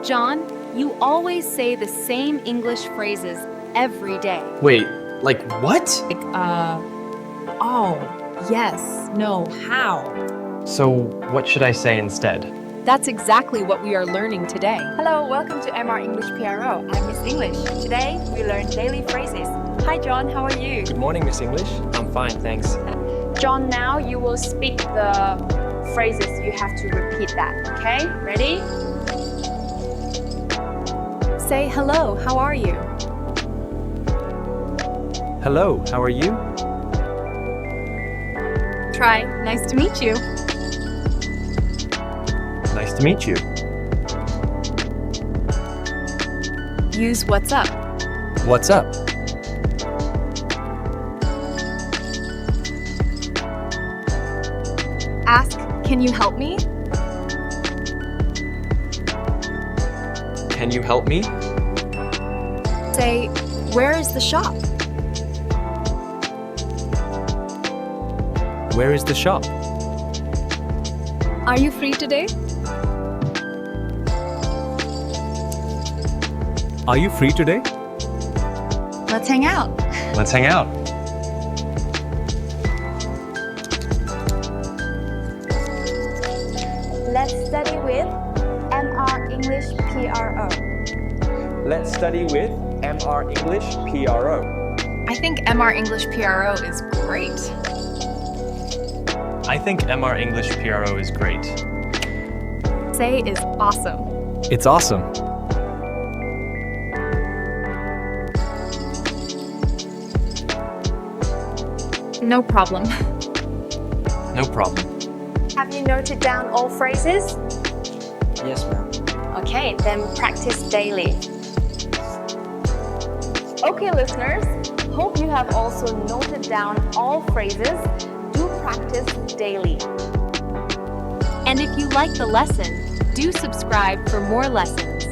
John, you always say the same English phrases every day. Wait, like what? Oh, yes, no, how? So, what should I say instead? That's exactly what we are learning today. Hello, welcome to MR English PRO. I'm Miss English. Today, we learn daily phrases. Hi John, how are you? Good morning, Miss English. I'm fine, thanks. John, now you will speak the phrases. You have to repeat that, okay? Ready? Say hello, how are you? Hello, how are you? Try, nice to meet you. Nice to meet you. Use what's up. What's up? Ask, can you help me? Can you help me? Say, where is the shop? Where is the shop? Are you free today? Are you free today? Let's hang out. Let's hang out. Let's study with MR English PRO. Let's study with MR English PRO. I think MR English PRO is great. I think MR English PRO is great. Say is awesome. It's awesome. No problem. No problem. Have you noted down all phrases? Yes, ma'am. Okay, then practice daily. Okay, listeners, hope you have also noted down all phrases. Do practice daily. And if you like the lesson, do subscribe for more lessons.